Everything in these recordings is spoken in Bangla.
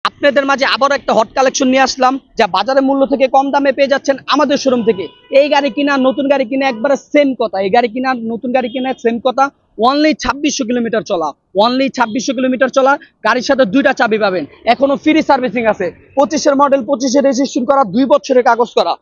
আপনাদের মাঝে আবারও একটা হট কালেকশন নিয়ে আসলাম, যা বাজারের মূল্য থেকে কম দামে পেয়ে যাচ্ছেন আমাদের শোরুম থেকে। এই গাড়ি কিনা নতুন গাড়ি কিনা একবারে সেম কথা, এই গাড়ি কিনা নতুন গাড়ি কিনা সেম কথা। অনলি 2600 কিলোমিটার চলা, অনলি 2600 কিলোমিটার চলা। গাড়ির সাথে দুইটা চাবি পাবেন, এখনো ফ্রি সার্ভিসিং আছে। 25-এর মডেল, 25-এর রেজিস্ট্রেশন করা, 2 বছরের কাগজ করা।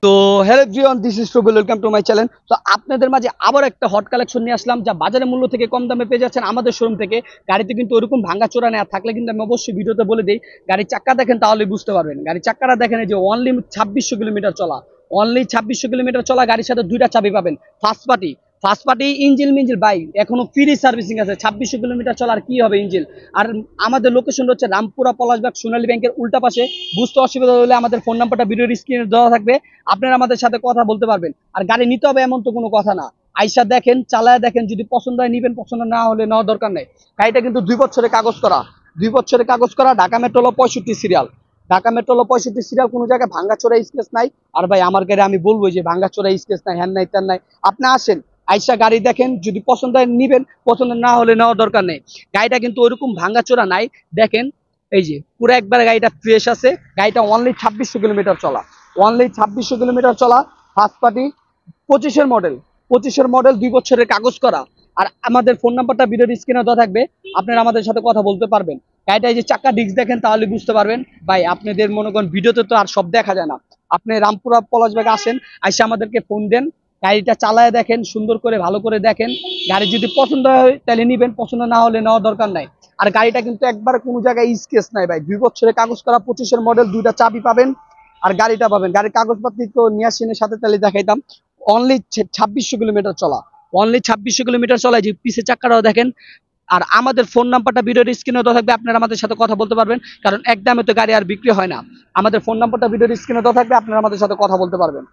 তো হ্যালো এভরিওয়ান, দিস ইজ প্রবল, ওয়েলকাম টু মাই চ্যানেল। তো আপনাদের মাঝে আবার একটা হট কালেকশন নিয়ে আসলাম, যা বাজারের মূল্য থেকে কম দামে পেয়ে যাচ্ছেন আমাদের শোরুম থেকে। গাড়িতে কিন্তু ওরকম ভাঙাচোরা নেওয়া থাকলে কিন্তু আমি অবশ্যই ভিডিওতে বলে দিই। গাড়ির চাক্কা দেখেন তাহলে বুঝতে পারবেন। গাড়ির চাক্কাটা দেখেন, এই যে অনলি 2600 কিলোমিটার চলা, অনলি 2600 কিলোমিটার চলা। গাড়ির সাথে দুইটা চাবি পাবেন, ফার্স্ট পার্টি ইঞ্জিল মিঞ্জিল বাইক এখনো ফ্রি সার্ভিসিং আছে। 2600 কিলোমিটার চলার কি হবে ইঞ্জিল। আর আমাদের লোকেশন হচ্ছে রামপুরা পলাশবাগ সোনালী ব্যাংকের উল্টা পাশে। বুঝতে অসুবিধা হলে আমাদের ফোন নাম্বারটা ভিডিওর স্ক্রিনে দেওয়া থাকবে, আপনারা আমাদের সাথে কথা বলতে পারবেন। আর গাড়ি নিতে হবে এমন তো কোনো কথা না। আইসা দেখেন, চালায় দেখেন, যদি পছন্দ হয় নিবেন, পছন্দ না হলে নেওয়ার দরকার নেই। গাড়িটা কিন্তু 2 বছরের কাগজ করা, 2 বছরের কাগজ করা। Dhaka metro 65 serial, Dhaka metro 65 serial. কোনো জায়গায় ভাঙ্গাচোরা স্কেচ নাই। আর ভাই আমার গাড়ি আমি বলবো যে ভাঙ্গাচোরা স্কেচ নাই, হ্যান নাই ত্যান নাই। আপনি আসেন, আইসা গাড়ি দেখেন, যদি পছন্দ হয় নিবেন, পছন্দ না হলে নেওয়ার দরকার নেই। গাড়িটা কিন্তু ওইরকম ভাঙ্গাচোরা নাই। দেখেন, এই যে পুরো একবার গাড়িটা ফ্রেশ আছে। গাড়িটা অনলি 2600 কিলোমিটার চলা, অনলি 2600 কিলোমিটার চলা। ফার্স্ট পার্টি 25-এর মডেল, 25-এর মডেল, 2 বছরের কাগজ করা। আর আমাদের ফোন নাম্বারটা ভিডিওর স্ক্রিনে দেওয়া থাকবে, আপনারা আমাদের সাথে কথা বলতে পারবেন। গাড়িটা এই যে চাক্কা ডিস্ক দেখেন তাহলে বুঝতে পারবেন। ভাই আপনাদের মনে করেন ভিডিওতে তো আর সব দেখা যায় না। আপনি রামপুরা পলাশবাগে আসেন, আইসা আমাদেরকে ফোন দেন, গাড়িটা চালায় দেখেন, সুন্দর করে ভালো করে দেখেন। গাড়ি যদি পছন্দ হয় তাহলে নিবেন, পছন্দ না হলে নেওয়ার দরকার নাই। আর গাড়িটা কিন্তু একবার কোনো জায়গায় স্কেচ নাই ভাই, 2 বছরের কাগজ করা, 25-এর মডেল, দুইটা চাবি পাবেন। আর গাড়িটা পাবেন, গাড়ির কাগজপত্র তো নিয়ে আসেনের সাথে তাহলে দেখাইতাম। অনলি 2600 কিলোমিটার চলা, অনলি 2600 কিলোমিটার চলা। যে পিছের চাক্কাটাও দেখেন। আর আমাদের ফোন নাম্বারটা ভিডিওর স্ক্রিনে দেওয়া থাকবে, আপনারা আমাদের সাথে কথা বলতে পারবেন। কারণ একদমই তো গাড়ি আর বিক্রি হয় না। আমাদের ফোন নাম্বারটা ভিডিওর স্ক্রিনে দেওয়া থাকবে, আপনারা আমাদের সাথে কথা বলতে পারবেন।